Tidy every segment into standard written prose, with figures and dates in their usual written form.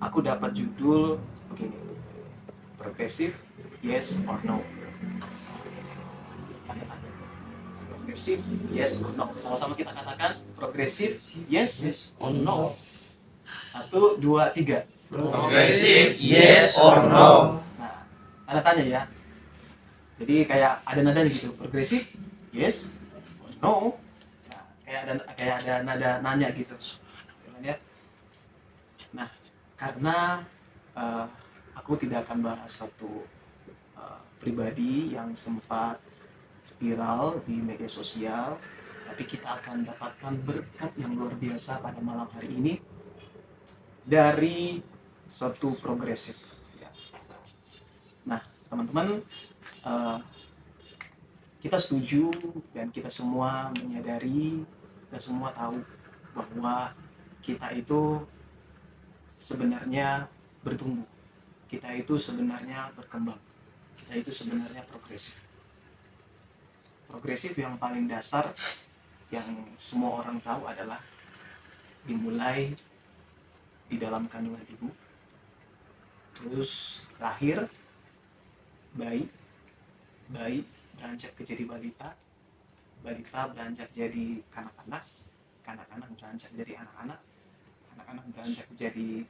aku dapat judul begini, progresif yes or no. Progresif yes or no, sama-sama kita katakan progresif yes or no. 1, 2, 3. Progresif yes or no. Nah, tanda tanya ya. Jadi kayak ada nada gitu, progresif yes or no. Nah, kayak ada nada nanya gitu. Ya. Nah, karena aku tidak akan bahas satu pribadi yang sempat viral di media sosial, tapi kita akan dapatkan berkat yang luar biasa pada malam hari ini dari suatu progresif. Nah, teman-teman, kita setuju dan kita semua menyadari, kita semua tahu bahwa kita itu sebenarnya bertumbuh, kita itu sebenarnya berkembang, kita itu sebenarnya progresif. Progresif yang paling dasar yang semua orang tahu adalah dimulai di dalam kandungan ibu, terus lahir, bayi beranjak ke jadi balita beranjak jadi kanak-kanak beranjak jadi anak-anak beranjak jadi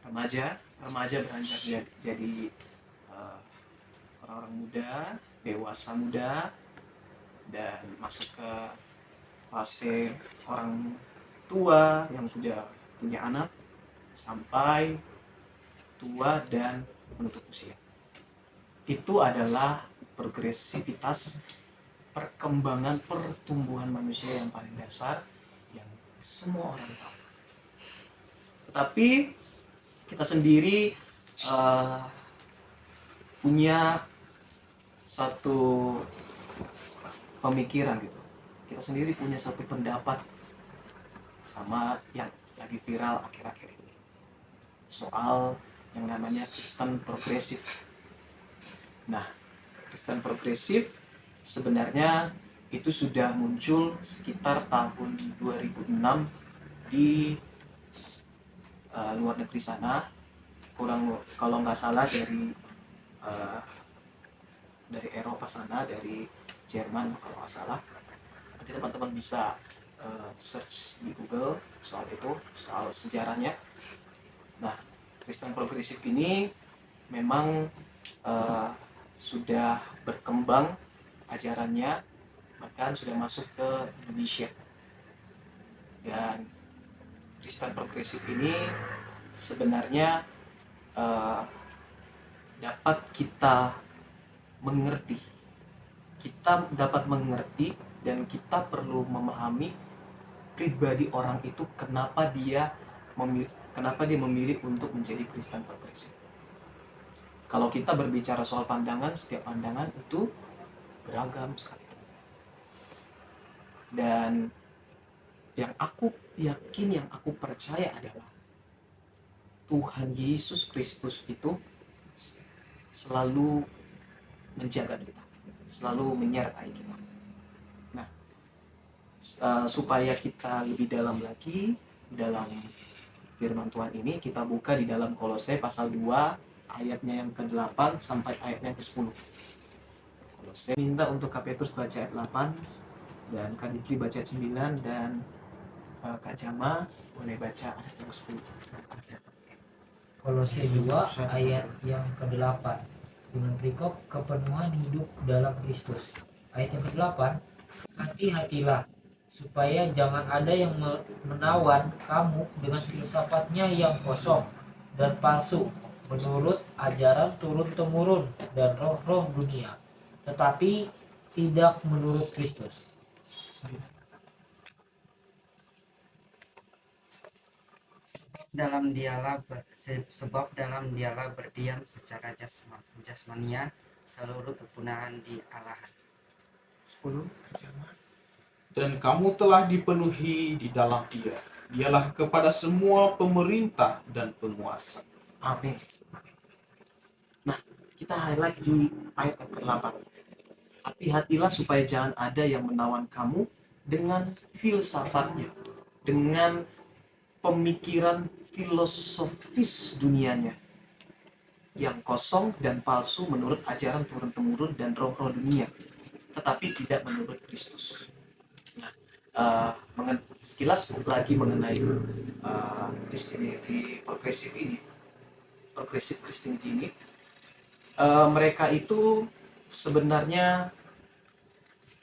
remaja beranjak jadi orang-orang muda, dewasa muda, dan masuk ke fase orang tua yang sudah punya anak, sampai tua dan menutup usia. Itu adalah progresivitas perkembangan pertumbuhan manusia yang paling dasar yang semua orang tahu. Tetapi kita sendiri punya satu pemikiran gitu. Kita sendiri punya satu pendapat sama yang lagi viral akhir-akhir ini soal yang namanya Kristen progresif. Nah, Kristen progresif sebenarnya itu sudah muncul sekitar tahun 2006 di luar negeri sana, kalau nggak salah dari Eropa sana, dari Jerman kalau nggak salah. Nanti teman-teman bisa search di Google soal itu, soal sejarahnya. Nah, Kristen progresif ini memang sudah berkembang ajarannya, bahkan sudah masuk ke Indonesia. Dan Kristen progresif ini sebenarnya dapat kita mengerti. Kita dapat mengerti dan kita perlu memahami pribadi orang itu kenapa dia memilih untuk menjadi Kristen progresif. Kalau kita berbicara soal pandangan, setiap pandangan itu beragam sekali. Dan yang aku yakin, yang aku percaya adalah Tuhan Yesus Kristus itu selalu menjaga kita, selalu menyertai kita. Nah, supaya kita lebih dalam lagi dalam firman Tuhan ini, kita buka di dalam Kolose pasal 2 ayatnya yang ke-8 sampai ayatnya ke-10. Kolose minta untuk Kak Petrus baca ayat 8 dan Kak Dipri baca ayat 9 dan Kak Jama boleh baca ayat yang ke-10. Kolose 2 ayat yang ke-8 dengan perikop kepenuhan hidup dalam Kristus. Ayat yang ke-8, hati-hatilah supaya jangan ada yang menawan kamu dengan filsafatnya yang kosong dan palsu menurut ajaran turun-temurun dan roh-roh dunia, tetapi tidak menurut Kristus. Sebab dalam dialah berdiam secara jasmania seluruh kepunahan di Allahan. 10. Dan kamu telah dipenuhi di dalam Dia. Dialah kepada semua pemerintah dan penguasa. Amin. Nah, kita highlight di ayat yang ke-8. Hati-hatilah supaya jangan ada yang menawan kamu dengan filsafatnya, dengan pemikiran filosofis dunianya yang kosong dan palsu menurut ajaran turun-temurun dan roh-roh dunia, tetapi tidak menurut Kristus. Nah, sekilas lagi mengenai Christianity progressive Christianity ini, mereka itu sebenarnya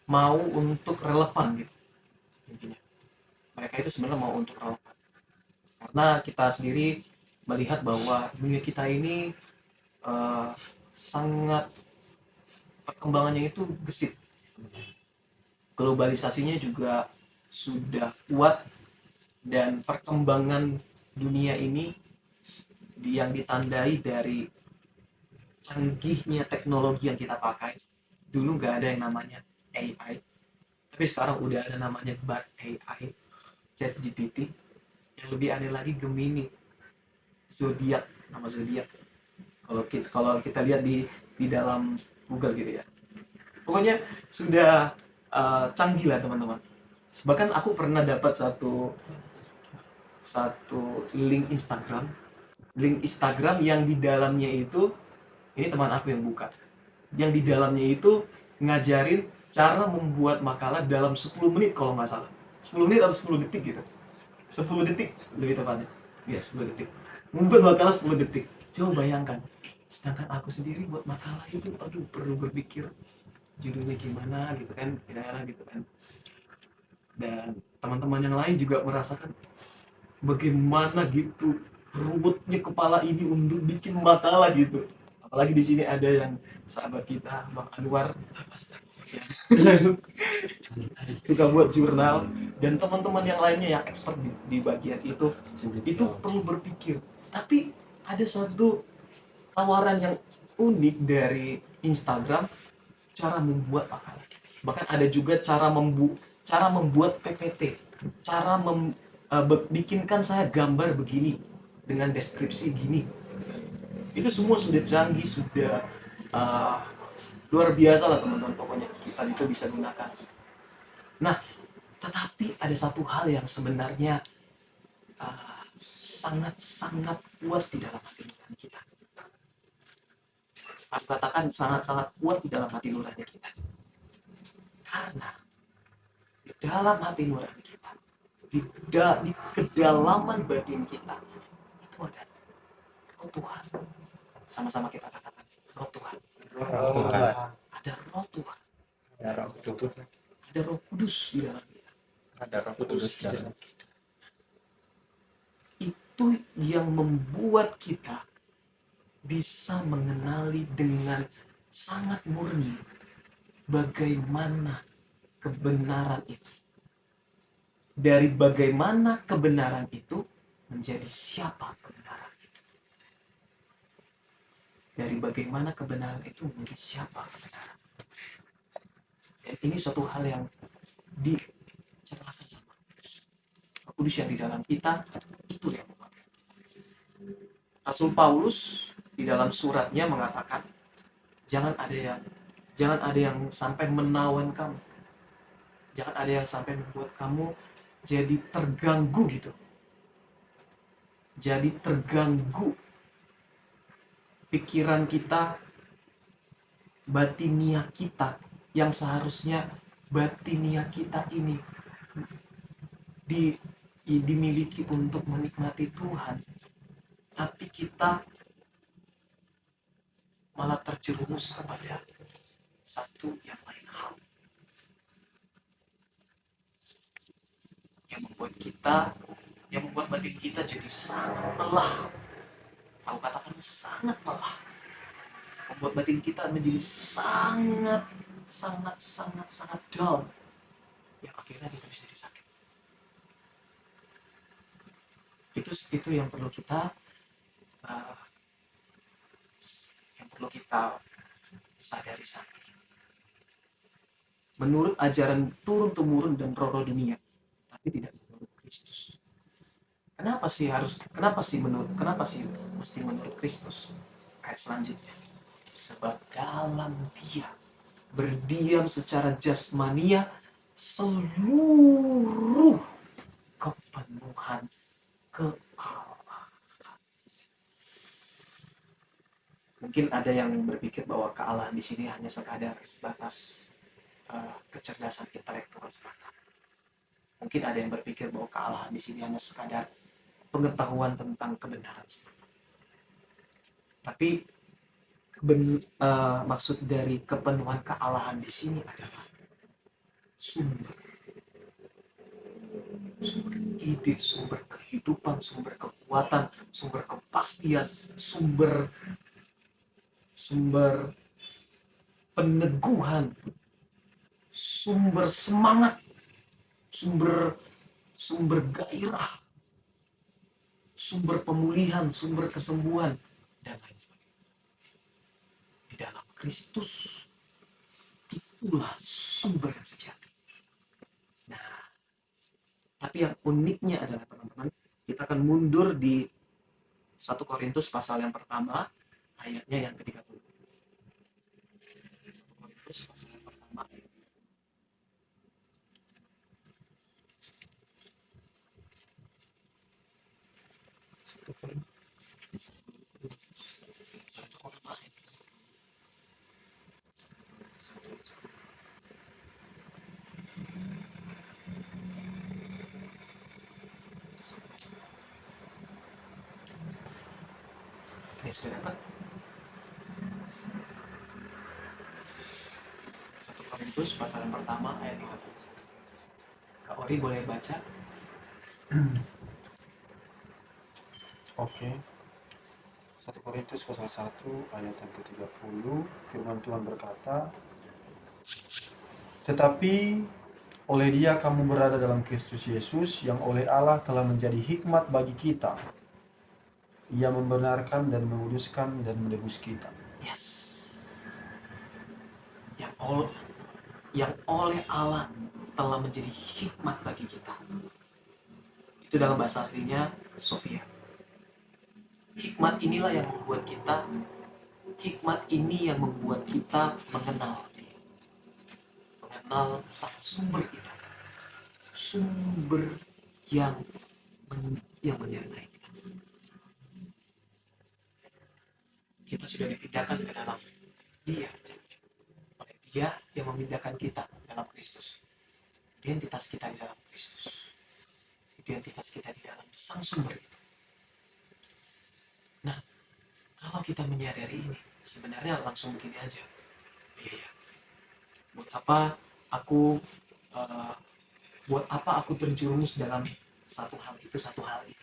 mau untuk relevan gitu intinya. Mereka itu sebenarnya mau untuk relevan karena kita sendiri melihat bahwa dunia kita ini sangat perkembangannya itu gesit, globalisasinya juga sudah kuat, dan perkembangan dunia ini yang ditandai dari canggihnya teknologi yang kita pakai. Dulu nggak ada yang namanya AI, tapi sekarang udah ada namanya Bard AI, ChatGPT, yang lebih aneh lagi Gemini, Zodiac, nama Zodiac. Kalau kita lihat di dalam Google gitu ya, pokoknya sudah canggih lah teman-teman. Bahkan aku pernah dapat satu link Instagram yang di dalamnya itu, ini teman aku yang buka, yang di dalamnya itu ngajarin cara membuat makalah dalam 10 menit kalau nggak salah, 10 menit atau 10 detik gitu, 10 detik lebih tepatnya, ya 10 detik membuat makalah 10 detik. Coba bayangkan, sedangkan aku sendiri buat makalah itu aduh perlu berpikir judulnya gimana gitu kan, gitu kan. Dan teman-teman yang lain juga merasakan bagaimana gitu ruwetnya kepala ini untuk bikin makalah gitu. Apalagi di sini ada yang sahabat kita Bang Anwar yang suka buat jurnal, dan teman-teman yang lainnya yang expert di bagian itu perlu berpikir. Tapi ada satu tawaran yang unik dari Instagram, cara membuat makalah. Bahkan ada juga cara membuat PPT, cara bikinkan saya gambar begini dengan deskripsi gini. Itu semua sudah canggih, sudah luar biasa lah teman-teman, pokoknya kita itu bisa gunakan. Nah, tetapi ada satu hal yang sebenarnya sangat-sangat kuat di dalam hati nurani kita. Aku katakan sangat-sangat kuat di dalam hati nurani kita. Karena di dalam hati nurani kita, di kedalaman batin kita, itu ada roh Tuhan. Sama-sama kita katakan roh Tuhan. Ada roh Tuhan. Ada Roh Kudus di dalam kita. Itu yang membuat kita bisa mengenali dengan sangat murni bagaimana kebenaran itu. Dari bagaimana kebenaran itu menjadi siapa kebenaran itu. Dari bagaimana kebenaran itu menjadi siapa kebenaran. Dan ini suatu hal yang diceritakan sama Roh Kudus yang di dalam kita, itu yang memakai. Rasul Paulus di dalam suratnya mengatakan, jangan ada yang sampai menawan kamu, jangan ada yang sampai membuat kamu jadi terganggu gitu, jadi terganggu pikiran kita, batinia kita, yang seharusnya batinia kita ini dimiliki untuk menikmati Tuhan, tapi kita malah terjerumus kepada satu yang lain hal yang membuat batin kita jadi sangat lelah. Aku katakan sangat lelah, membuat batin kita menjadi sangat down, yang akhirnya kita bisa jadi sakit. Itu yang perlu kita sadari saat ini. Menurut ajaran turun-temurun dan roh-roh dunia, tapi tidak menurut Kristus. Kenapa sih mesti menurut Kristus? Ayat selanjutnya. Sebab dalam Dia berdiam secara jasmania seluruh kepenuhan ke Allah. Mungkin ada yang berpikir bahwa kealahan di sini hanya sekadar sebatas kecerdasan intelektual semata. Mungkin ada yang berpikir bahwa kealahan di sini hanya sekadar pengetahuan tentang kebenaran semata. Tapi maksud dari kepenuhan kealahan di sini adalah sumber ide, sumber kehidupan, sumber kekuatan, sumber kepastian, sumber peneguhan, sumber semangat, sumber gairah, sumber pemulihan, sumber kesembuhan, dan lain sebagainya. Di dalam Kristus, itulah sumber yang sejati. Nah, tapi yang uniknya adalah teman-teman, kita akan mundur di 1 Korintus pasal yang pertama, ayatnya yang ke-30. 1 Korintus pasal yang pertama, ayat 1 Korintus. Ini sudah dapat? 1 Korintus pasal yang pertama ayat 31. Kak Ori boleh baca? Oke. 1 Korintus pasal 1 ayat yang ke-30, firman Tuhan berkata, "Tetapi oleh Dia kamu berada dalam Kristus Yesus, yang oleh Allah telah menjadi hikmat bagi kita. Ia membenarkan dan menguduskan dan menebus kita." Yes. Yang oleh Allah telah menjadi hikmat bagi kita. Itu dalam bahasa aslinya Sofia. Hikmat inilah yang membuat kita, hikmat ini yang membuat kita mengenal Dia. Mengenal sang sumber itu. Sumber yang menyertai kita. Kita sudah dipindahkan ke dalam Dia. Oleh Dia yang memindahkan kita dalam Kristus. Identitas kita di dalam Kristus. Identitas kita di dalam sang sumber itu. Nah, kalau kita menyadari ini, sebenarnya langsung begini aja. Iya. Buat apa aku terjerumus dalam satu hal ini?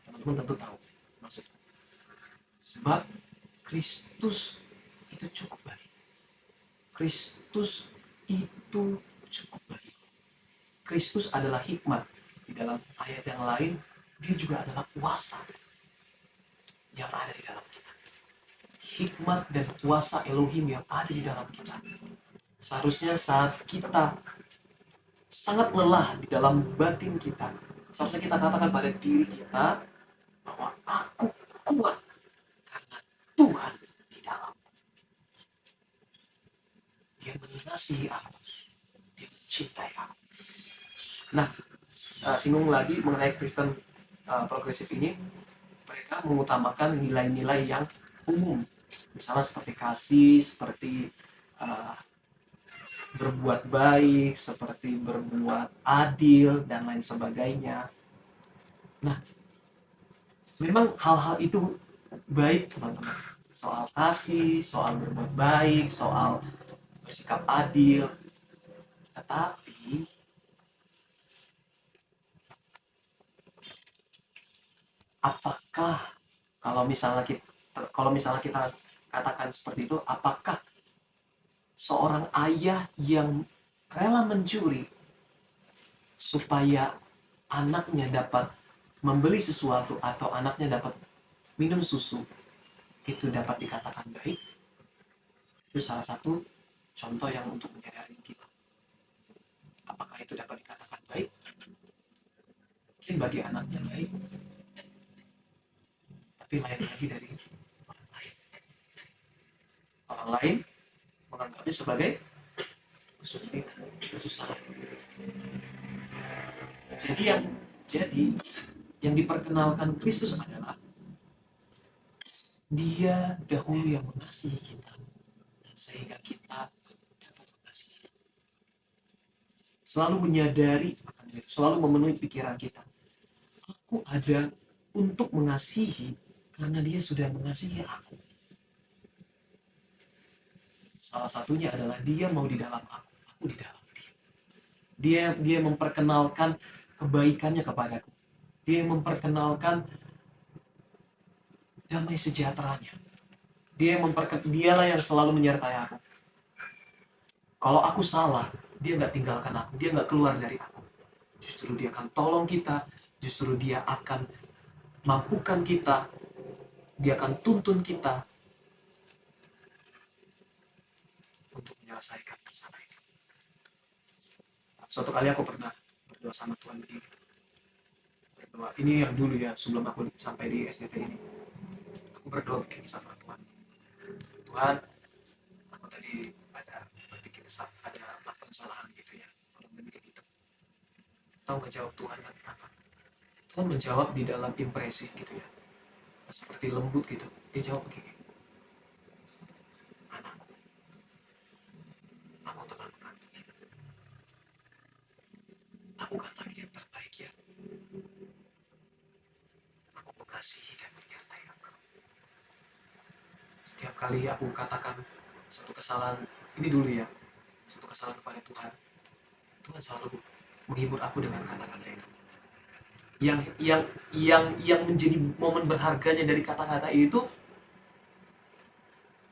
Teman-teman tentu tahu maksudku. Sebab Kristus itu cukup bagi. Kristus itu cukup bagi. Kristus adalah hikmat. Di dalam ayat yang lain, dia juga adalah kuasa yang ada di dalam kita. Hikmat dan kuasa Elohim yang ada di dalam kita. Seharusnya saat kita sangat lelah di dalam batin kita, seharusnya kita katakan pada diri kita bahwa aku kuat karena Tuhan di dalamku. Dia mengasihi aku. Dia mencintai aku. Nah, singgung lagi mengenai Kristen progresif ini, mereka mengutamakan nilai-nilai yang umum, misalnya seperti kasih, seperti berbuat baik, seperti berbuat adil, dan lain sebagainya. Nah, memang hal-hal itu baik, teman-teman. Soal kasih, soal berbuat baik, soal bersikap adil. Tetapi apakah kalau misalnya kita katakan seperti itu, apakah seorang ayah yang rela mencuri supaya anaknya dapat membeli sesuatu atau anaknya dapat minum susu itu dapat dikatakan baik? Itu salah satu contoh yang untuk menyadari kita. Apakah itu dapat dikatakan baik? Mungkin bagi anaknya baik, tapi lain lagi dari orang lain. Orang lain menganggapnya sebagai kesusahan. Jadi Yang diperkenalkan Kristus adalah Dia dahulu yang mengasihi kita sehingga kita dapat mengasihi. Selalu menyadari akan itu, selalu memenuhi pikiran kita. Aku ada untuk mengasihi karena Dia sudah mengasihi aku. Salah satunya adalah Dia mau di dalam aku di dalam Dia. Dia memperkenalkan kebaikannya kepadaku. Dia memperkenalkan damai sejahteranya. Dialah yang selalu menyertai aku. Kalau aku salah, Dia nggak tinggalkan aku, Dia nggak keluar dari aku. Justru Dia akan tolong kita, justru Dia akan mampukan kita, Dia akan tuntun kita untuk menyelesaikan masalah itu. Suatu kali aku pernah berdoa sama Tuhan begini. Berdoa, ini yang dulu ya, sebelum aku sampai di STT ini. Aku berdoa begini sama Tuhan. Tuhan, aku tadi ada berpikir, ada melakukan kesalahan gitu ya. Kalau begini gitu. Tahu nggak jawab Tuhan apa? Tuhan menjawab di dalam impresi gitu ya. Seperti lembut gitu. Dia jawab begini. Anakku, aku telah mengasihi. Lakukan lagi yang terbaik ya. Aku mengasihi dan menyertai engkau. Setiap kali aku katakan satu kesalahan, ini dulu ya, satu kesalahan kepada Tuhan, Tuhan selalu menghibur aku dengan kata-kata itu. Yang menjadi momen berharganya dari kata-kata itu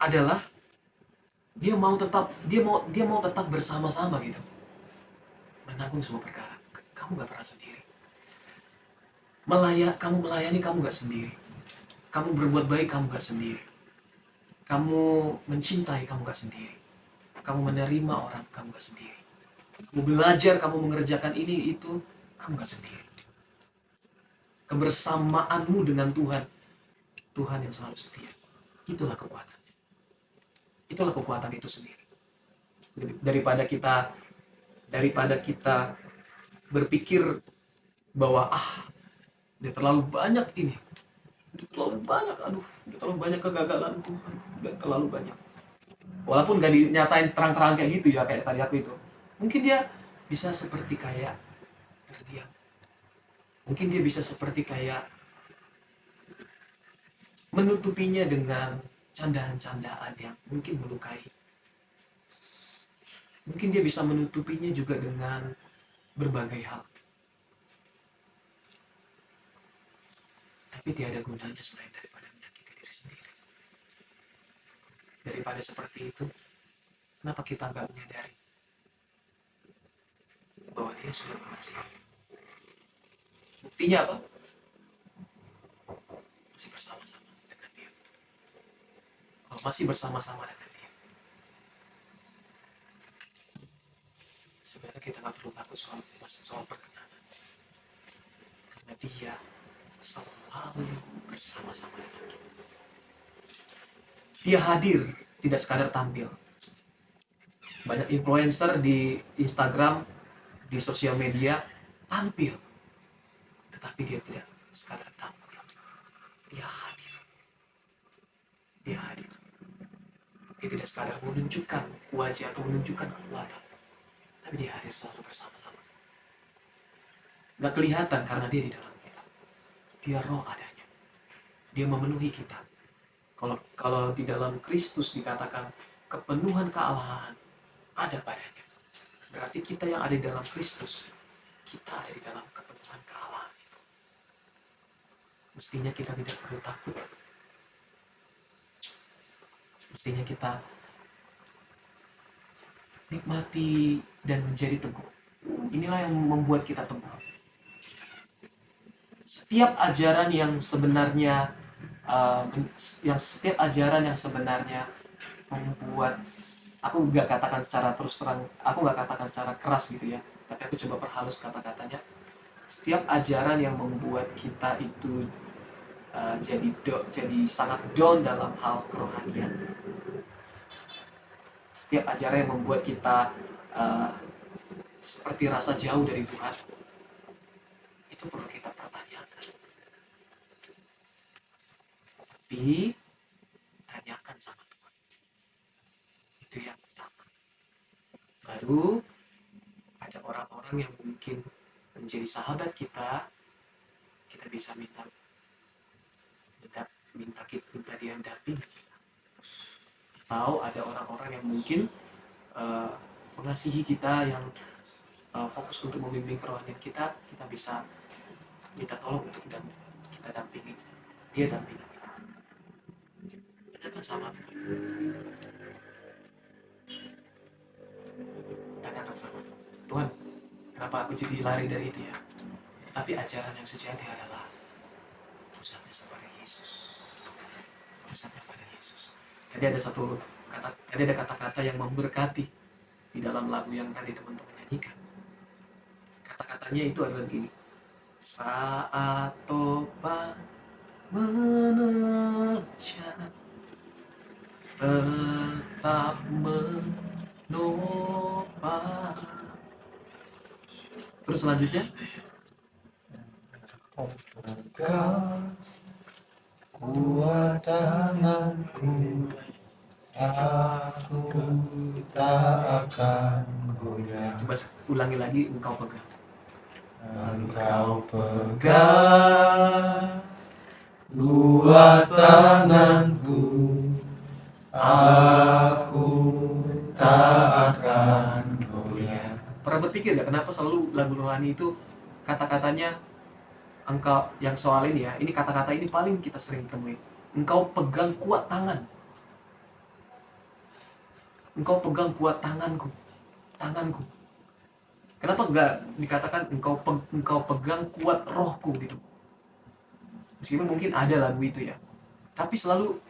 adalah dia mau tetap bersama-sama gitu, menanggung semua perkara. Kamu gak pernah sendiri. Kamu melayani, kamu gak sendiri. Kamu berbuat baik, kamu gak sendiri. Kamu mencintai, kamu gak sendiri. Kamu menerima orang, kamu gak sendiri. Kamu belajar, kamu mengerjakan ini, itu, kamu gak sendiri. Kebersamaanmu dengan Tuhan, Tuhan yang selalu setia. Itulah kekuatannya. Itulah kekuatan itu sendiri. Daripada kita berpikir bahwa dia terlalu banyak ini, udah terlalu banyak kegagalanku, udah terlalu banyak. Walaupun gak dinyatain terang-terang kayak gitu ya, kayak tadi aku itu, mungkin dia bisa seperti kayak terdiam. Mungkin dia bisa seperti kayak menutupinya dengan candaan-candaan yang mungkin melukai. Mungkin dia bisa menutupinya juga dengan berbagai hal. Tapi tiada gunanya selain daripada menyakiti diri sendiri. Daripada seperti itu, kenapa kita nggak menyadari bahwa Dia sudah mengasihi? Buktinya apa? Masih bersama-sama dengan Dia. Kalau masih bersama-sama dengan Dia, sebenarnya kita nggak perlu takut soal perkenanan, karena Dia selalu bersama-sama dengan kita. Dia hadir, tidak sekadar tampil. Banyak influencer di Instagram, di sosial media, tampil. Tetapi dia tidak sekadar tampil. Dia hadir. Dia hadir. Dia tidak sekadar menunjukkan wajah atau menunjukkan kekuatan. Tapi dia hadir selalu bersama-sama. Gak kelihatan karena dia di dalam kita. Dia roh adanya. Dia memenuhi kita. Kalau di dalam Kristus dikatakan kepenuhan kealahan ada padanya. Berarti kita yang ada di dalam Kristus, kita ada di dalam kepenuhan kealahan itu. Mestinya kita tidak perlu takut. Mestinya kita nikmati dan menjadi teguh. Inilah yang membuat kita teguh. Setiap ajaran yang sebenarnya membuat, aku nggak katakan secara terus terang, aku nggak katakan secara keras gitu ya, tapi aku coba perhalus kata-katanya. Setiap ajaran yang membuat kita itu jadi sangat down dalam hal kerohanian, setiap ajaran yang membuat kita seperti rasa jauh dari Tuhan, itu perlu kita pertanyakan. Tapi tanyakan sama Tuhan. Itu yang pertama. Baru ada orang-orang yang mungkin menjadi sahabat kita bisa minta dia dampingi. Atau ada orang-orang yang mungkin mengasihi kita, yang fokus untuk membimbing kerohanian kita bisa minta tolong untuk kita dampingi. Dia dampingi kita. Ternyata sama Tuhan. Tanyakan sama Tuhan, kenapa aku jadi lari dari itu ya? Tapi ajaran yang sejati adalah pusatnya kepada Yesus. Pusatnya pada Yesus. Tadi ada kata-kata yang memberkati di dalam lagu yang tadi teman-teman nyanyikan. Kata-katanya itu adalah begini. Saat topan menerjang, tetap menopang. Terus selanjutnya, Pegang kuat tanganku, aku tak akan goyah. coba ulangi lagi, engkau pegang. Engkau pegang kuat tanganku, aku tak akan goyah. Pernah berpikir gak kenapa selalu lagu rohani itu kata-katanya engkau, yang soal ini ya, ini kata-kata ini paling kita sering temuin. Engkau pegang kuat tangan. Engkau pegang kuat tanganku. Kenapa enggak dikatakan engkau pegang kuat rohku gitu? Meskipun mungkin ada lagu itu ya, tapi selalu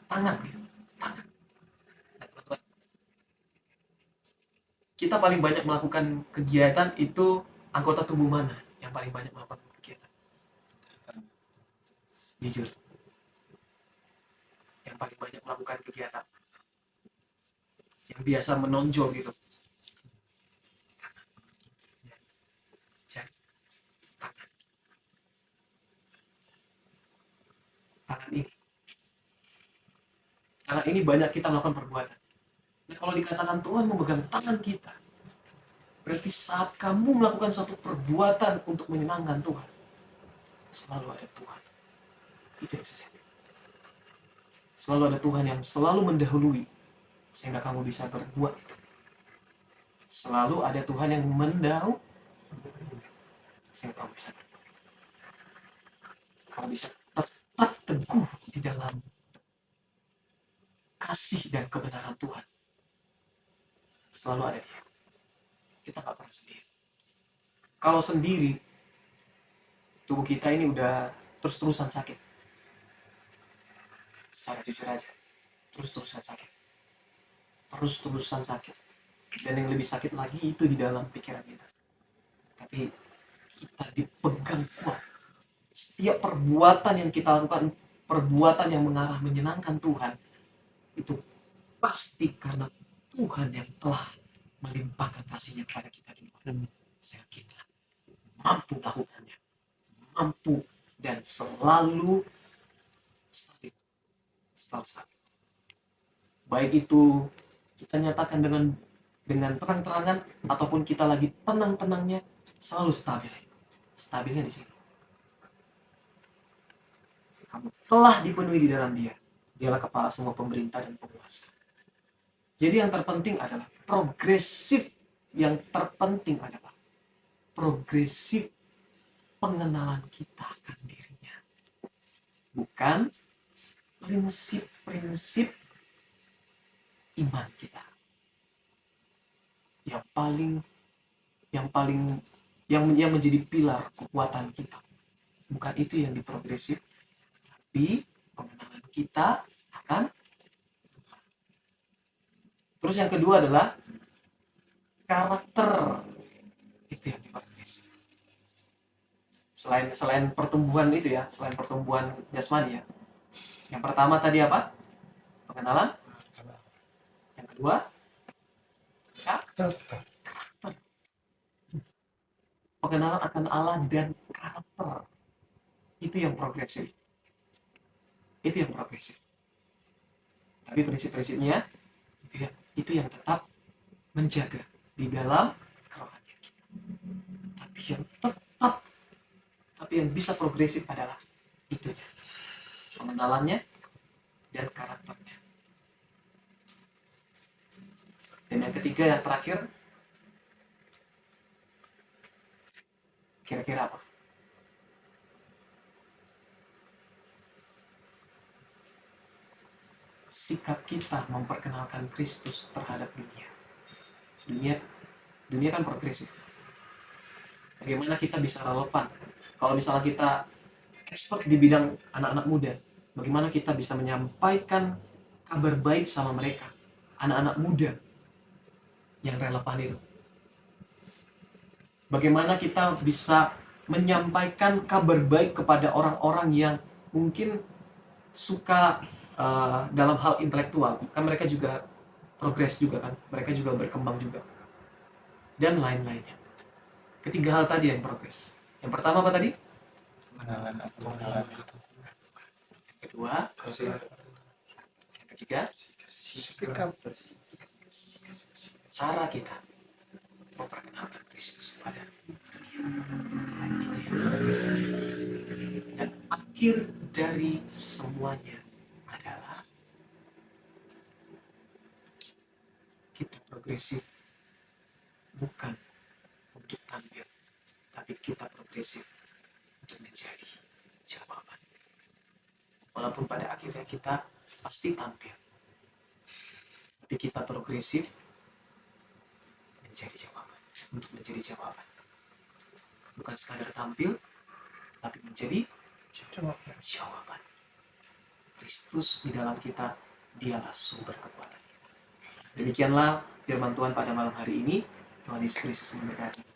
tangan gitu, tangan. Kita paling banyak melakukan kegiatan itu anggota tubuh mana yang paling banyak melakukan kegiatan? Jujur, yang paling banyak melakukan kegiatan, yang biasa menonjol gitu. Tangan ini banyak kita melakukan perbuatan. Nah, kalau dikatakan Tuhan memegang tangan kita, berarti saat kamu melakukan suatu perbuatan untuk menyenangkan Tuhan, selalu ada Tuhan. Itu yang sejati. Selalu ada Tuhan yang selalu mendahului sehingga kamu bisa berbuat itu. Selalu ada Tuhan yang mendahului sehingga kamu bisa berbuat. Kamu bisa tetap teguh di dalam kasih dan kebenaran Tuhan. Selalu ada Dia. Kita gak pernah sendiri. Kalau sendiri, tubuh kita ini udah terus-terusan sakit. Secara jujur aja, terus-terusan sakit. Terus-terusan sakit. Dan yang lebih sakit lagi itu di dalam pikiran kita. Tapi kita dipegang kuat. Setiap perbuatan yang kita lakukan, perbuatan yang mengarah menyenangkan Tuhan, itu pasti karena Tuhan yang telah melimpahkan kasih-Nya kepada kita di luar. Sehingga kita mampu melakukannya, mampu dan selalu stabil. Baik itu kita nyatakan dengan terang-terangan ataupun kita lagi tenang-tenangnya, selalu stabil. Stabilnya di sini. Kamu telah dipenuhi di dalam Dia. Dialah kepala semua pemerintah dan penguasa. Jadi yang terpenting adalah progresif pengenalan kita akan dirinya. Bukan prinsip-prinsip iman kita. Yang menjadi pilar kekuatan kita. Bukan itu yang diprogresif, tapi pengenalan kita akan. Terus yang kedua adalah karakter, itu yang diprogresif. Selain pertumbuhan itu ya, selain pertumbuhan jasmani ya. Yang pertama tadi apa? Pengenalan. Yang kedua, karakter. Pengenalan akan Allah dan karakter. Itu yang progresif. Itu yang progresif. Tapi prinsip-prinsipnya itu yang tetap menjaga di dalam kerohanian kita. Tapi yang bisa progresif adalah itunya, pengenalannya dan karakternya. Dan yang ketiga, yang terakhir, kira-kira apa? Sikap kita memperkenalkan Kristus terhadap dunia. Dunia kan progresif. Bagaimana kita bisa relevan? Kalau misalnya kita expert di bidang anak-anak muda, bagaimana kita bisa menyampaikan kabar baik sama mereka, anak-anak muda yang relevan itu? Bagaimana kita bisa menyampaikan kabar baik kepada orang-orang yang mungkin suka dalam hal intelektual, kan mereka juga progres juga kan, mereka juga berkembang juga, dan lain-lainnya. Ketiga hal tadi yang progres. Yang pertama apa tadi? Pengenalan. Yang kedua, yang ketiga, Sikap. cara kita memperkenalkan Kristus kepada dunia. Itu yang progresif. Dan akhir dari semuanya adalah kita progresif bukan untuk tampil, tapi kita progresif untuk menjadi jawaban. Walaupun pada akhirnya kita pasti tampil, tapi kita progresif menjadi jawaban, untuk menjadi jawaban. Bukan sekadar tampil, tapi menjadi jawaban. Kristus di dalam kita, dialah sumber kekuatan. Demikianlah firman Tuhan pada malam hari ini. Tuhan Yesus Kristus memberkati.